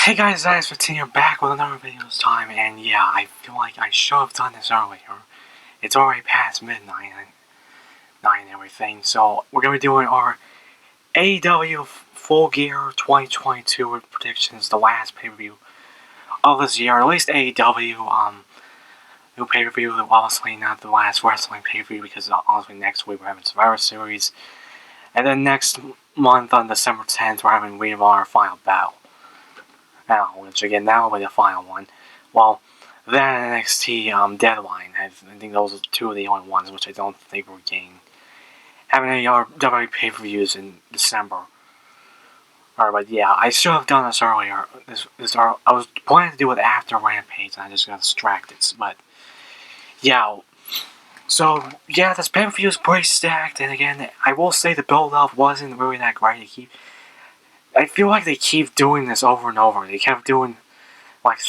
Hey guys, it's 15 here back with another video this time, and yeah, I feel like I should have done this earlier. It's already past midnight and everything, so we're going to be doing our AEW Full Gear 2022 predictions, the last pay-per-view of this year, at least AEW, new pay-per-view, obviously not the last wrestling pay-per-view, because honestly next week we're having Survivor Series, and then next month on December 10th we're having Ring of Honor Final Battle. Now, which again, that will be the final one. Well, then NXT Deadline. I think those are two of the only ones which I don't think we're having any WWE pay-per-views in December. Alright, but yeah, I should have done this earlier. I was planning to do it after Rampage, and I just got distracted. But yeah, so yeah, this pay-per-view is pretty stacked. And again, I will say the build-up wasn't really that great. I feel like they keep doing this over and over. They kept doing, the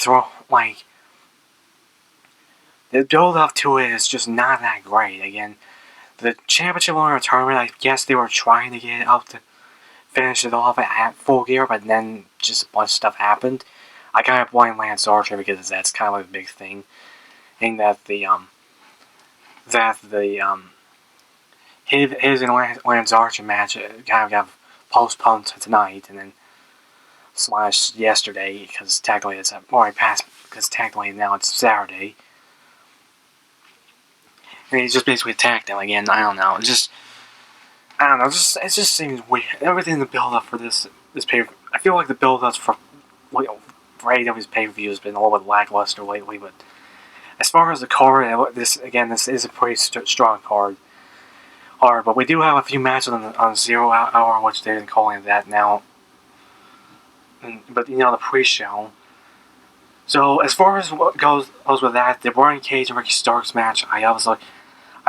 build up to it is just not that great. Again, the championship owner tournament, I guess they were trying to get it up to finish it off at Full Gear, but then just a bunch of stuff happened. I kind of blame Lance Archer because that's kind of like a big thing. And that his and Lance Archer match kind of got postponed to tonight, and then / yesterday, because technically it's already past, because technically now it's Saturday. And he just basically attacked him again. I don't know. It just seems weird. Everything in the build up for this pay. I feel like the build ups for AEW's pay per view has been a little bit lackluster lately. But as far as the card, this is a pretty strong card. But we do have a few matches on 0 hour, which they've been calling that now. But the pre-show. So as far as what goes with that, the Brian Cage and Ricky Starks match, I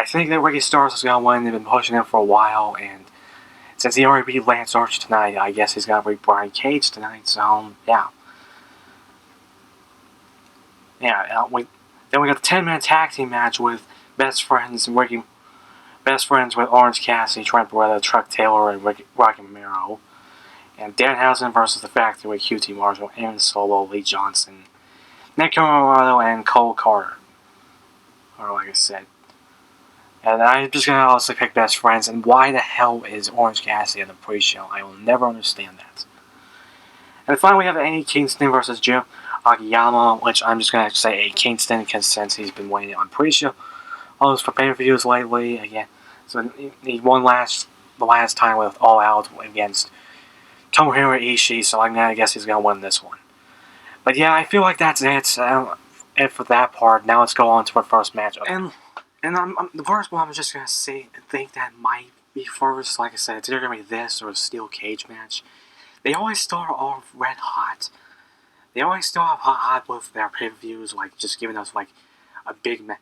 think that Ricky Starks is gonna win. They've been pushing him for a while, and since he already beat Lance Archer tonight, I guess he's gonna beat Brian Cage tonight. So yeah. Then we got the 10-man tag team match with Best Friends with Orange Cassidy, Trent Beretta, Chuck Taylor, and Rocky Romero. And Danhausen versus the Factory with QT Marshall, Aaron Solo, Lee Johnson, Nick Comoroto, and Cole Carter. Or like I said. And I'm just going to also pick Best Friends. And why the hell is Orange Cassidy in the pre-show? I will never understand that. And finally we have Eddie Kingston versus Jim Akiyama, which I'm just going to say Eddie Kingston, because since he's been waiting on pre-show almost for pay-per-views lately, again. So he won the last time with All Out against Tomohiro Ishii, so I guess he's going to win this one. But yeah, I feel like that's it for that part. Now let's go on to our first match. And the first one I'm just going to think that might be first. Like I said, it's either going to be this or a steel cage match. They always start off red hot. They always start off hot with their pay-per-views, like just giving us like a big match.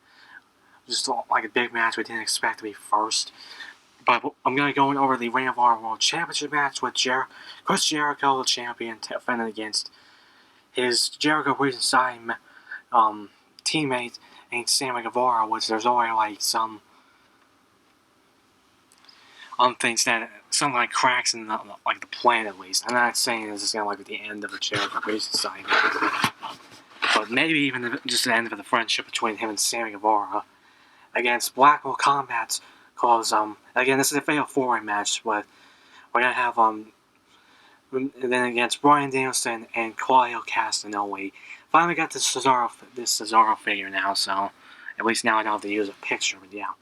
Just like a big match we didn't expect to be first. But I'm going to go over the Ring of Honor World Championship match with Chris Jericho, the champion, defending against his Jericho Side teammate, and Sammy Guevara, which there's already like some things that some like cracks in the plan at least. I'm not saying this is going to be the end of the Jericho Side, but maybe even just the end of the friendship between him and Sammy Guevara against Blackwell Combat's. Because, again, this is a fatal 4-way match, but we're going to have, then against Bryan Danielson and Claudio Castagnoli. Finally got this Cesaro figure now, so at least now I don't have to use a picture, but yeah.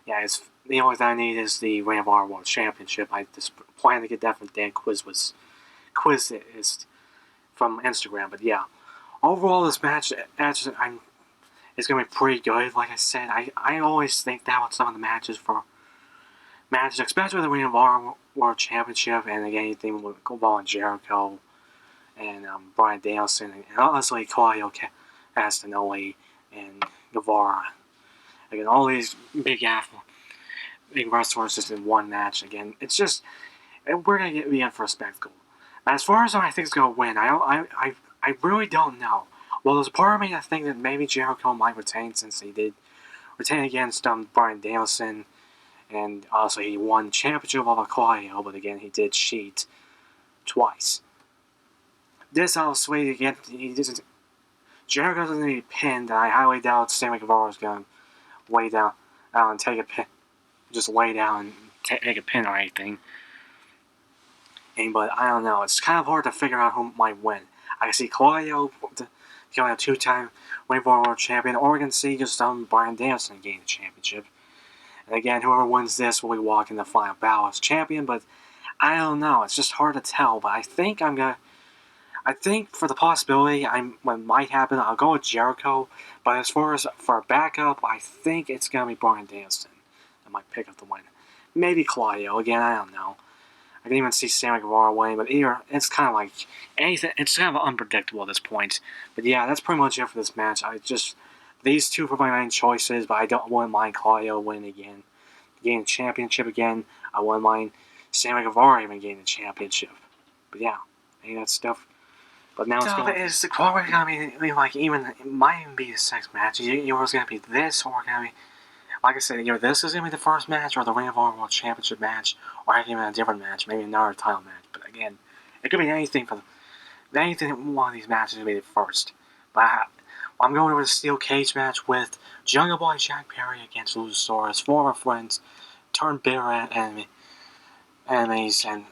Yeah, the only thing I need is the Ring of Honor World Championship. I just plan to get that from Dan Quiz is from Instagram, but yeah. Overall, this match it's going to be pretty good. Like I said, I always think that with some of the matches, especially the Ring of Honor World Championship, and again, anything with Ball and Jericho, and Bryan Danielson, and honestly, Claudio Castagnoli, and Guevara. Again, all these big wrestlers just in one match. Again, it's just, we're going to be in for a spectacle. As far as I think it's going to win, I really don't know. Well, there's a part of me that think that maybe Jericho might retain, since he did retain against Bryan Danielson, and also he won the championship over Claudio, but again, he did cheat twice. this obviously again, Jericho doesn't need a pin. That I highly doubt Sammy Guevara is going to lay down and take a pin, just lay down and take a pin or anything. But I don't know. It's kind of hard to figure out who might win. I can see Claudio becoming a two-time Ring of Honor World Champion, or I can see just Bryan Danielson gain the championship. And again, whoever wins this will be walking the final battle as champion. But I don't know. It's just hard to tell. But I think for the possibility, what might happen, I'll go with Jericho. But as far as for a backup, I think it's gonna be Bryan Danielson that might pick up the win. Maybe Claudio. Again, I don't know. I can even see Sammy Guevara winning, but either it's kind of like anything. It's kind of unpredictable at this point. But yeah, that's pretty much it for this match. These two were my main choices, but I wouldn't mind Claudio winning again, getting the championship again. I wouldn't mind Sammy Guevara even getting the championship. But yeah, any of that stuff. But now it's going. Is the quality gonna be like even? It might even be the next match. Either it's gonna be this or gonna be. Like I said, either this is going to be the first match or the Ring of Honor World Championship match, or even a different match, maybe another title match. But again, it could be anything one of these matches will be the first. But I'm going over the steel cage match with Jungle Boy Jack Perry against Luchasaurus, former friends, turned bitter enemies, and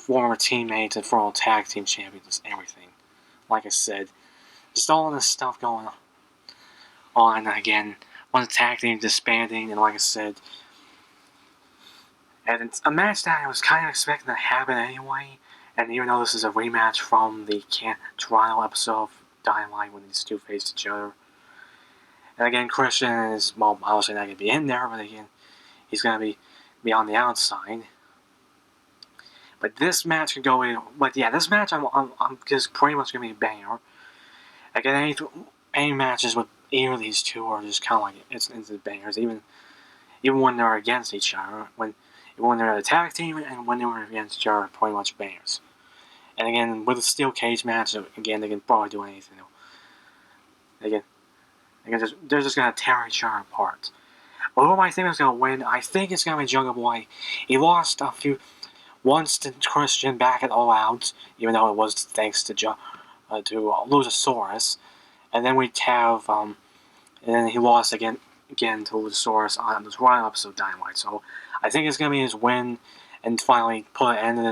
former teammates and former tag team champions, everything. Like I said, just all this stuff going on again. One tag team disbanding, and like I said, and it's a match that I was kind of expecting to happen anyway. And even though this is a rematch from the Toronto episode of Dynamite when these two faced each other, and again, Christian is obviously not going to be in there, but again, he's going to be on the outside. But this match could go in. But yeah, this match I'm just pretty much going to be a banger. Again, any matches with either of these two are just kind of like it's the bangers, even when they're against each other, when they're a tag team and when they were against each other, pretty much bangers. And again, with a steel cage match, again they can probably do anything. They're just gonna tear each other apart. But who am I thinking is gonna win? I think it's gonna be Jungle Boy. He lost once to Christian back at All Out, even though it was thanks to Luchasaurus. And then we have, and then he lost again to Luchasaurus on this Royal episode of Dynamite. So I think it's gonna be his win, and finally put an end to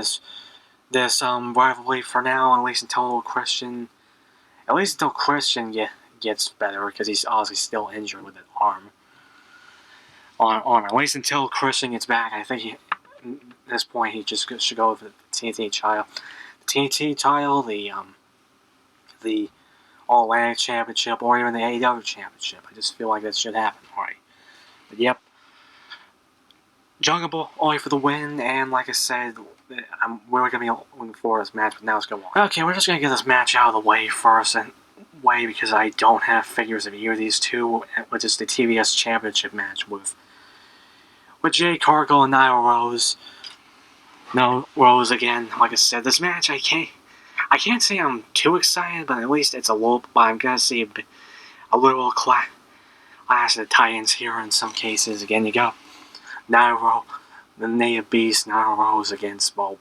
this rivalry for now, at least until Christian gets better, because he's obviously still injured with an arm. At least until Christian gets back, I think at this point he just should go for the TNT title, the All-Atlantic Championship, or even the AEW Championship. I just feel like that should happen, alright. But yep, Jungle Boy for the win, and like I said, we're going to be looking forward to this match, but now let's go on. Okay, we're just going to get this match out of the way first, because I don't have figures of either of these two, which is the TBS Championship match with Jay Cargill and Nyla Rose. No, Rose again. Like I said, this match I can't say I'm too excited, but at least it's a little. But I'm gonna see a little class of tie-ins here in some cases. Again, you got Nyla, the Native Beast, Nyla Rose against the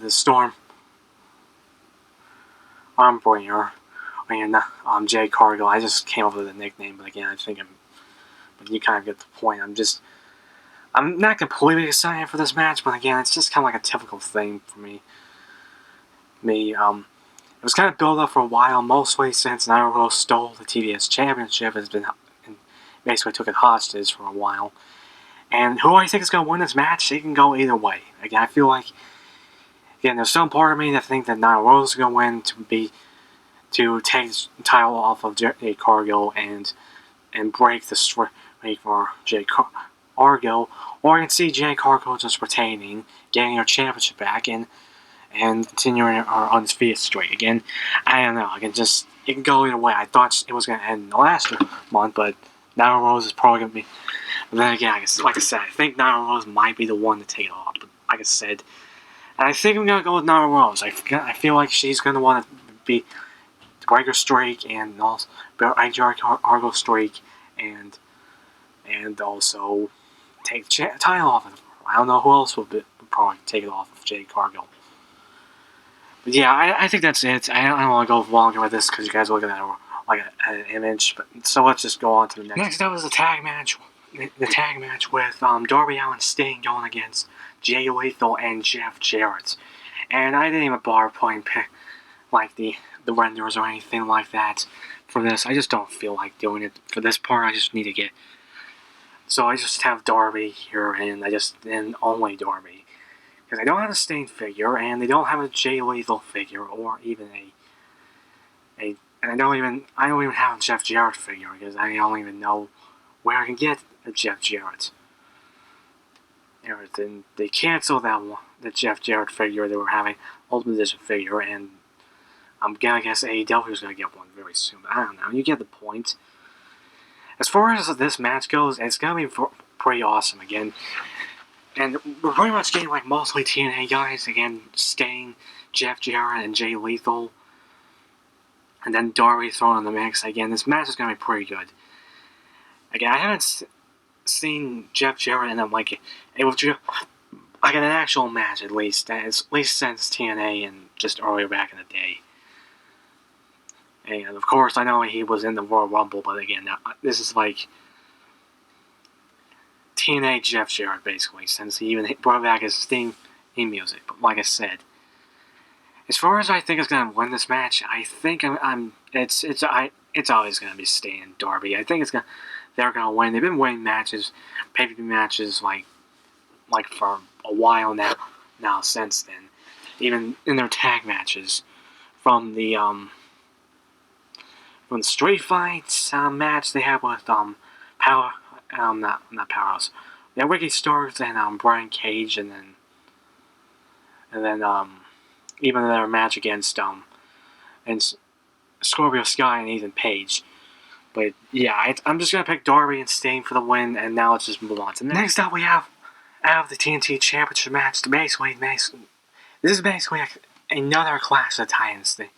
Storm Armbringer, and Jay Cargill. I just came up with a nickname, but again, but you kind of get the point. I'm not completely excited for this match, but again, it's just kind of like a typical thing for me. It was kind of built up for a while, mostly since Nyla Rose stole the TBS Championship, and basically took it hostage for a while. And who I think is going to win this match, it can go either way. Again, I feel like, there's some part of me that think that Nyla Rose is going to win to take the title off of Jay Cargill and break the streak for Jay Cargill, or I can see Jay Cargill just retaining, getting her championship back, and continuing her undefeated streak. Again, I don't know. It can go either way. I thought it was going to end in the last month, but Nyla Rose is probably going to be. But then again, like I said, I think Nyla Rose might be the one to take it off. But like I said, and I think I'm going to go with Nyla Rose. I feel like she's going to want to be the break her streak, and also break Jay Cargill's streak, and also take the title off of her. I don't know who else will probably take it off of Jade Cargill. But yeah, I think that's it. I don't want to go longer with this because you guys are looking at an image. But so let's just go on to the next. Next up was the tag match. The tag match with Darby Allin Sting going against Jay Lethal and Jeff Jarrett. And I didn't even bother putting like the renders or anything like that for this. I just don't feel like doing it for this part. I just need to get. So I just have Darby here, and only Darby. Because I don't have a Sting figure, and they don't have a Jay Lethal figure, or even and I don't even have a Jeff Jarrett figure, because I don't even know where I can get a Jeff Jarrett. Everything. They canceled the Jeff Jarrett figure they were having, Ultimate Edition figure, and I'm gonna guess AEW is gonna get one very soon, but I don't know, you get the point. As far as this match goes, it's gonna be pretty awesome again. And we're pretty much getting like mostly TNA guys again, Sting, Jeff Jarrett, and Jay Lethal, and then Darby thrown in the mix. Again, this match is gonna be pretty good. Again, I haven't seen Jeff Jarrett in like an actual match at least since TNA and just earlier back in the day. And of course, I know he was in the Royal Rumble, but again, this is like TNA Jeff Jarrett, basically, since he even brought back his theme music. But like I said, as far as I think is going to win this match, I think it's always going to be Sting and Darby. I think they're going to win. They've been winning matches, PPV matches, like for a while now since then. Even in their tag matches, from the Street Fight match they had with not Powerhouse. Yeah, Ricky Starks and Brian Cage, and then even their match against and Scorpio Sky and Ethan Page. But yeah, I'm just gonna pick Darby and Sting for the win, and now let's just move on to next up. We have the TNT Championship match. Basically, this is basically another Clash of Titans thing,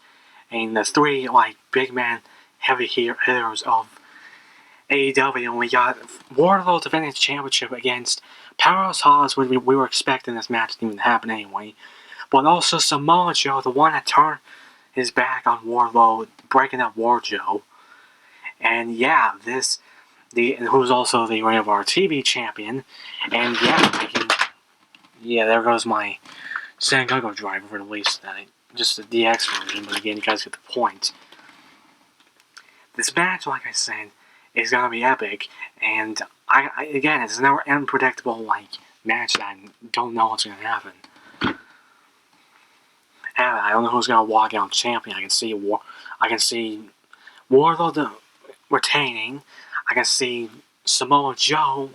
and the three big man heavy hitters of AEW, and we got Wardlow defending his championship against Powerhouse Hobbs. We were expecting this match to even happen anyway, but also Samoa Joe, the one that turned his back on Wardlow, breaking up Wardlow, and yeah, who's also the Ring of Honor TV champion, and yeah, there goes my San Diego driver for the least, just the DX version, but again, you guys get the point. This match, like I said, is gonna be epic, and again, it's another unpredictable match that I don't know what's gonna happen. And I don't know who's gonna walk out champion. I can see Wardlow retaining. I can see Samoa Joe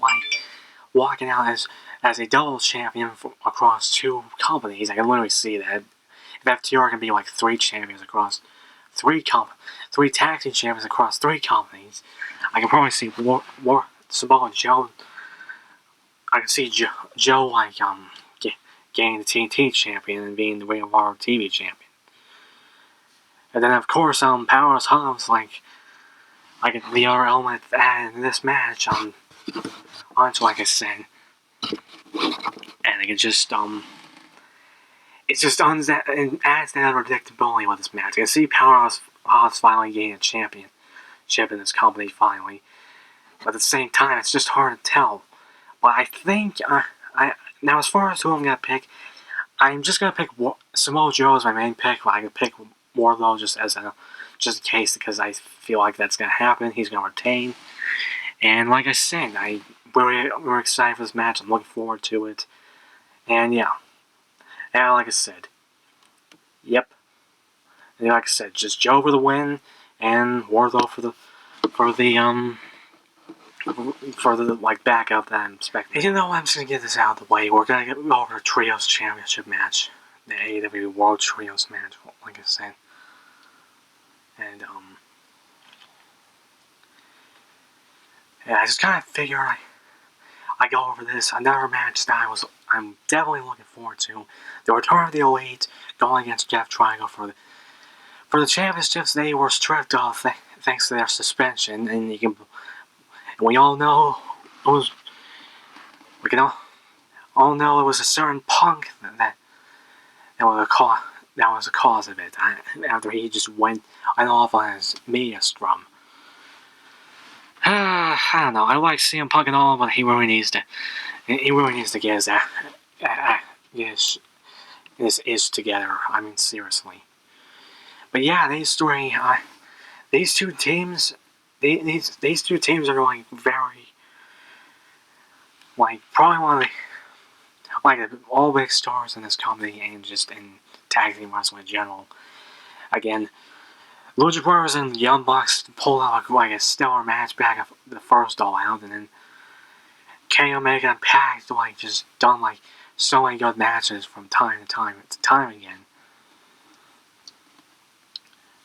walking out as a double champion across two companies. I can literally see that. If FTR can be three champions across three tag team champions across three companies, I can probably see Samoa Joe. I can see Joe getting the TNT champion and being the Ring of Honor TV champion. And then of course Powerhouse Hobbs the other element added in this match onto like I said, and it just it just adds that unpredictability with this match. I can see Powerhouse Hobbs finally getting a championship in this company finally, but at the same time it's just hard to tell. But I think now as far as who I'm gonna pick, I'm just gonna pick Samoa Joe as my main pick. I can pick Wardlow just in case, because I feel like that's gonna happen. He's gonna retain, and like I said, we're excited for this match. I'm looking forward to it, and yeah, like I said, yep. And like I said, just Joe for the win, and Wardlow for the backup that I'm expecting. You know, I'm just gonna get this out of the way. We're gonna get over a Trios Championship match, the AEW World Trios match, like I said, and yeah, I just kind of figured I go over this another match that I'm definitely looking forward to, the return of the Elite going against Death Triangle for the championships. They were stripped off thanks to their suspension, and we all know Oh no, it was a certain Punk that was the cause of it. After he just went off on his media strum. I don't know. I like CM Punk and all, but he really needs to get his ish together. I mean, seriously. But yeah, these two teams, these two teams are like very, like probably one of the like all big stars in this company and just in tag team wrestling in general. Again, Lucha Brothers and Young Bucks pulled out like a stellar match back at the first All Out, and then Kenny Omega and Pac like just done like so many good matches from time to time again.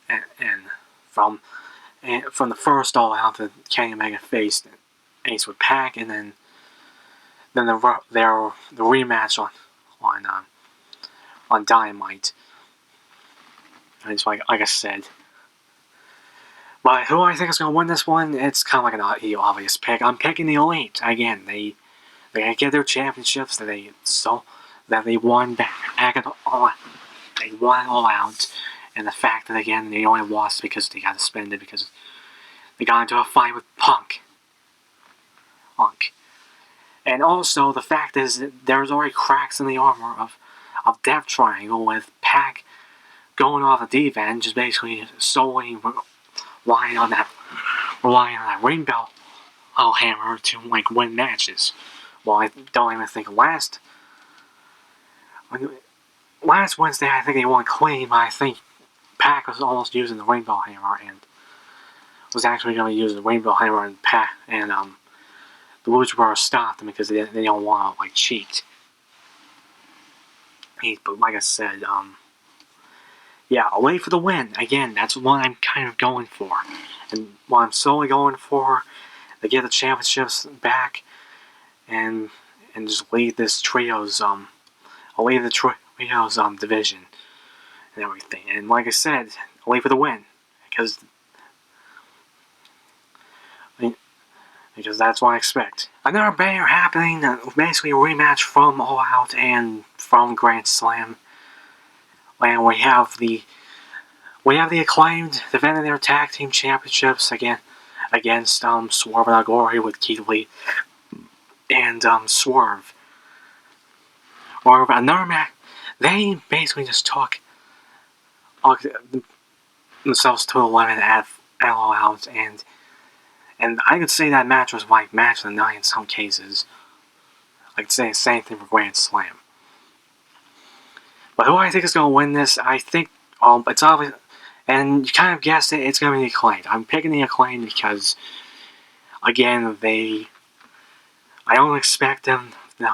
And from the first All Out that Kenny Omega faced Ace with Pac, and then the rematch on Dynamite. And it's like I said. But who I think is going to win this one, it's kind of like an obvious pick. I'm picking the Elite. Again, they get their championships that they won back at all. They won All Out. And the fact that, again, they only lost because they got suspended because they got into a fight with Punk. And also, the fact is that there's already cracks in the armor of Death Triangle with Pac going off the deep end, just basically solely relying on that rainbow hammer to like win matches. Well, I don't even think last Wednesday I think they won clean, but I think Pac was almost using the rainbow hammer and was actually going to use the rainbow hammer, and the Lucha Brothers stopped them because they don't want to like cheat. But like I said, yeah, away for the win. Again, that's what I'm kind of going for. And what I'm solely going for, to get the championships back and just lead this trio's division and everything. And like I said, away for the win. Because that's what I expect. Another banger happening, basically a rematch from All Out and from Grand Slam. And we have the Acclaimed defending their tag team championships against Swerve and Agori with Keith Lee and Swerve. Or another match, they basically just took themselves to the limit at All Out, and I could say that match was like match of the night in some cases. I could say the same thing for Grand Slam. But who I think is going to win this, I think it's obvious, and you kind of guessed it, it's going to be the Acclaimed. I'm picking the Acclaimed because, again, I don't expect them, no,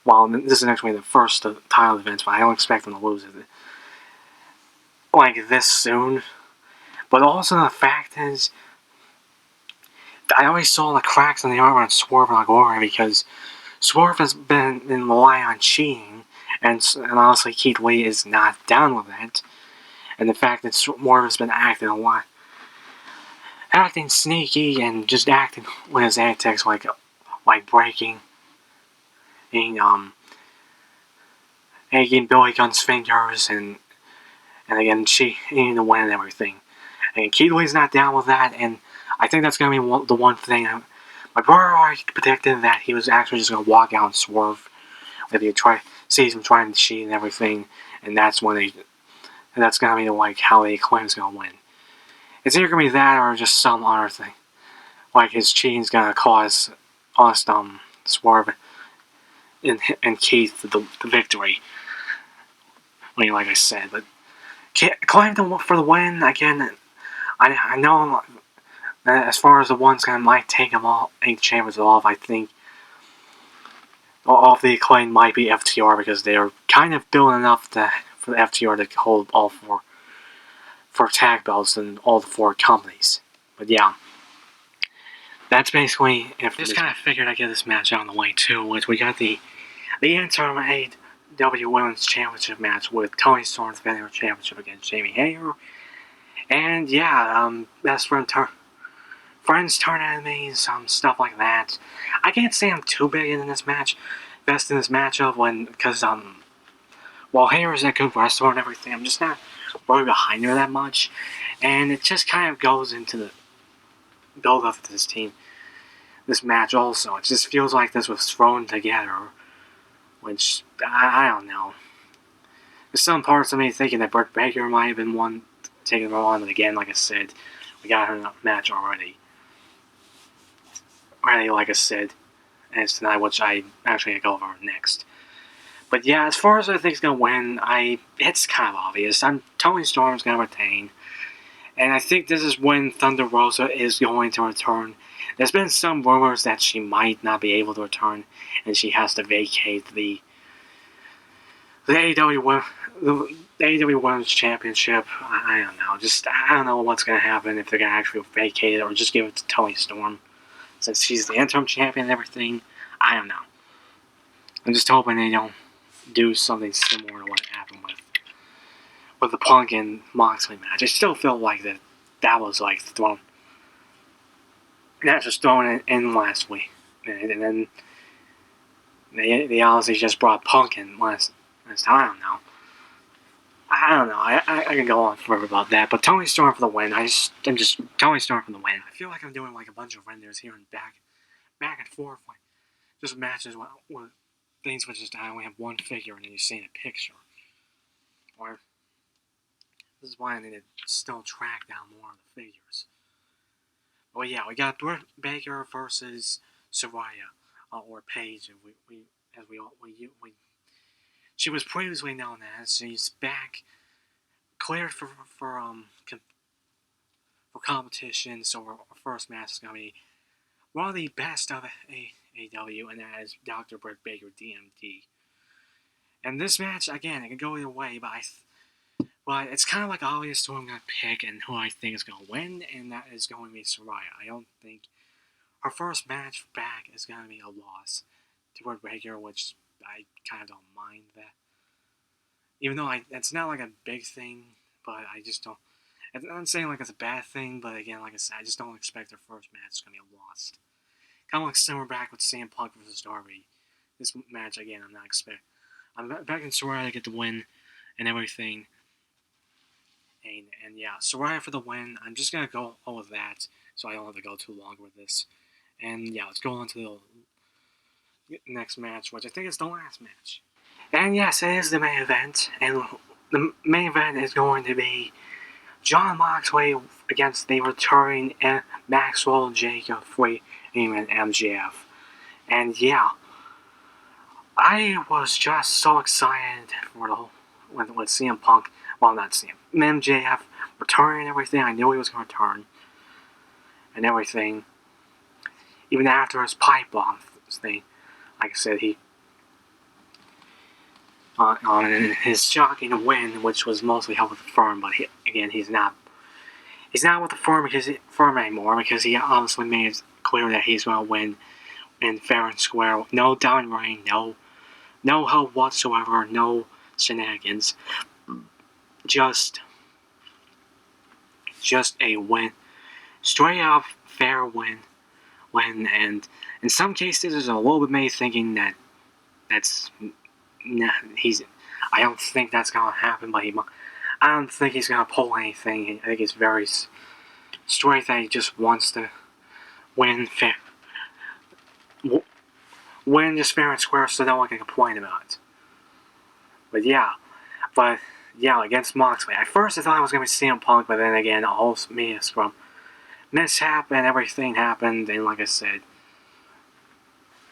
well, this is actually the first title event, but I don't expect them to lose it like this soon. But also the fact is, I always saw the cracks in the armor on Swerve and Agori because Swerve has been relying on cheating, and honestly Keith Lee is not down with that. And the fact that Swerve has been acting sneaky and just acting with his antics like breaking, Billy Gunn's fingers and again cheating to win and everything. And Keith Lee's not down with that, and I think that's going to be the one thing. My brother already predicted that he was actually just going to walk out and Swerve if he sees him trying to cheat and everything, and that's going to be like how the Acclaim's going to win. It's either going to be that or just some other thing, like his cheating's going to cause Swerve and Keith the victory. I mean, like I said, but Acclaim for the win again. I know. As far as the ones that might take the Chambers off, I think all of the Acclaim might be FTR because they're kind of building enough for the FTR to hold all four tag belts in all the four companies. But yeah, that's basically it. Just kind of figured I'd get this match out of the way too, which we got the interim AEW Women's Championship match with Toni Storm defending her championship against Jamie Hayter. And yeah, best friends turn enemies, stuff like that. I can't say I'm too big into this match. best in this matchup because while Hayer's a good wrestler and everything, I'm just not really behind her that much, and it just kind of goes into the build up to this team, this match also. It just feels like this was thrown together, which I don't know. There's some parts of me thinking that Britt Baker might have been one taking her on, but again, like I said, we got her in a match already. Like I said, and it's tonight, which I actually go over next. But yeah, as far as I think is gonna win, it's kind of obvious. Toni Storm's gonna retain, and I think this is when Thunder Rosa is going to return. There's been some rumors that she might not be able to return, and she has to vacate the AEW Women's Championship. I don't know. I don't know what's gonna happen, if they're gonna actually vacate it or just give it to Toni Storm, since she's the interim champion and everything. I don't know. I'm just hoping they don't do something similar to what happened with the Punk and Moxley match. I still feel like that was like thrown. That's just thrown in last week, and then they honestly just brought Punk in last time. I don't know. I can go on forever about that, but Toni Storm for the win. I'm just Toni Storm for the win. I feel like I'm doing like a bunch of renders here and back and forth, like just matches with things which just I only have one figure and then you're seeing a picture. Or this is why I need to still track down more of the figures. But yeah, we got Britt Baker versus Saraya, or Paige. She was previously known as. She's back, cleared for competition. So our first match is gonna be one of the best of AEW, and that is Dr. Britt Baker, DMD. And this match, again, it can go either way, but it's kind of like obvious who I'm going to pick and who I think is going to win, and that is going to be Saraya. I don't think her first match back is going to be a loss to Britt Baker, which I kind of don't mind that. Even though it's not like a big thing, but I just don't. I'm not saying like it's a bad thing, but again, like I said, I just don't expect her first match is going to be a loss. Kind of like similar back with CM Punk versus Darby. This match, again, I'm not expecting. I'm expecting Saraya to get the win and everything. And yeah, Saraya for the win. I'm just going to go all with that, so I don't have to go too long with this. And yeah, let's go on to the next match, which I think is the last match. And yes, it is the main event. And the main event is going to be Jon Moxley against the returning Maxwell Jacob Freeman MJF. And yeah, I was just so excited for with CM Punk. Well, not CM. MJF returning and everything. I knew he was going to return and everything. Even after his pipe bomb thing, like I said, he on his shocking win, which was mostly helped with the firm, but he's not with the firm anymore because he honestly made it clear that he's going to win in fair and square. No down ring, no help whatsoever, no shenanigans. Just a win, straight up fair win, and in some cases there's a little bit made thinking that's I don't think that's gonna happen, but I don't think he's gonna pull anything. I think he's very straight that he just wants to win fair, win just fair and square, so no one can complain about it. But yeah, against Moxley. At first I thought it was going to be CM Punk, but then again, a whole scrum mishap and everything happened, and like I said,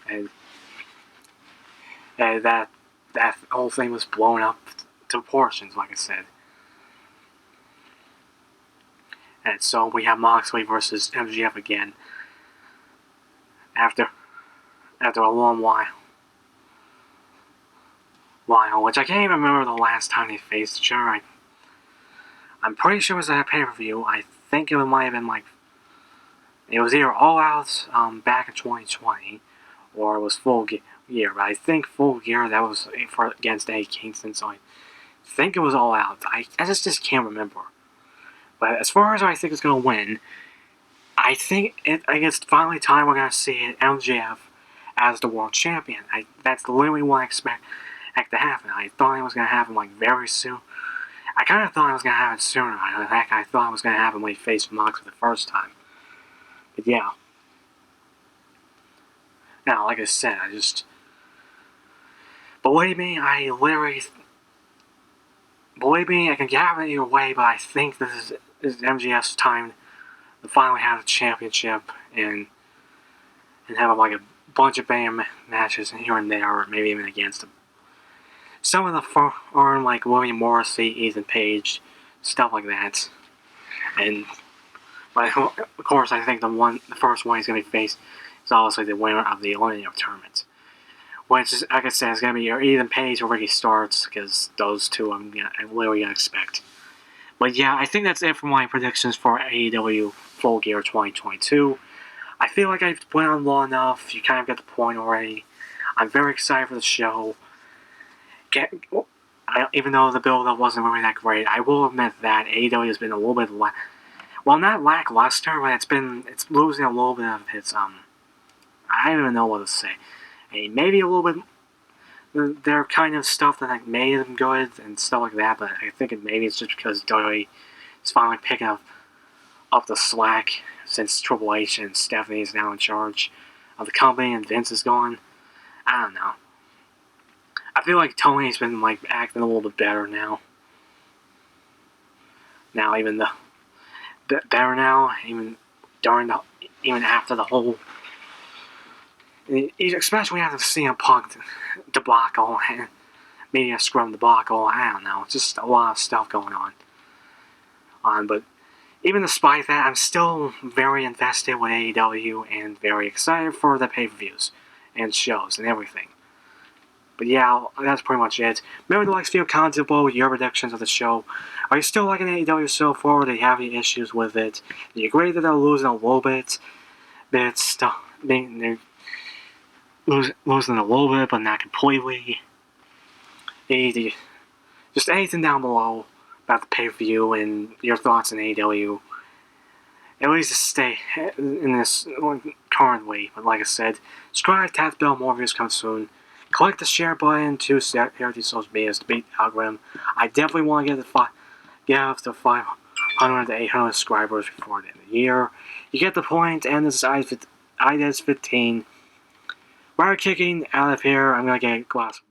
and that whole thing was blown up to proportions, like I said. And so we have Moxley versus MJF again after a long while, which I can't even remember the last time they faced each other. I'm pretty sure it was at a pay-per-view. I think it might have been like, it was either All Out back in 2020, or it was Full Gear. But I think Full Gear, that was against Eddie Kingston, so I think it was All Out. I just can't remember. But as far as I think it's going to win, I think it's finally time we're going to see it, MJF as the world champion. That's literally what I expect to happen. I thought it was going to happen like very soon. I kind of thought it was going to happen sooner. I thought it was going to happen when he faced Mox for the first time. But yeah. Now, like I said, believe me, I can have it either way, but I think this is MJF's time to finally have the championship and have like a bunch of bam matches here and there, or maybe even against him. Some of the foreign, like William Morrissey, Ethan Page, stuff like that. But of course, I think the first one he's going to be faced is obviously the winner of the Eliminator tournament. Which is, like I said, is going to be either Ethan Page or Ricky Starks, because those two I'm literally going to expect. But yeah, I think that's it for my predictions for AEW Full Gear 2022. I feel like I've went on long enough. You kind of get the point already. I'm very excited for the show. Even though the build-up wasn't really that great, I will admit that AEW has been a little bit not lackluster, but it's losing a little bit of its I don't even know what to say. Maybe a little bit. They're kind of stuff that like made them good and stuff like that, but I think maybe it's just because WWE is finally picking up the slack since Triple H and Stephanie is now in charge of the company and Vince is gone. I don't know. I feel like Tony's been like acting a little bit better now. Even better now, even after the whole, especially after the CM Punk debacle and media scrum debacle. I don't know, just a lot of stuff going on. But even despite that, I'm still very invested with AEW and very excited for the pay-per-views and shows and everything. But yeah, that's pretty much it. Remember to like, feel content below with your predictions of the show. Are you still liking AEW so far? Do you have any issues with it? Do you agree that they're losing a little bit? They're losing a little bit, but not completely. Just anything down below about the pay-per-view and your thoughts on AEW. At least to stay in this currently. But like I said, subscribe, tap the bell, more videos come soon. Click the share button to share these social medias to beat the algorithm. I definitely want to get up to 500 to 800 subscribers before the end of the year. You get the point, and this is IDES 15. We're kicking out of here. I'm going to get a glass of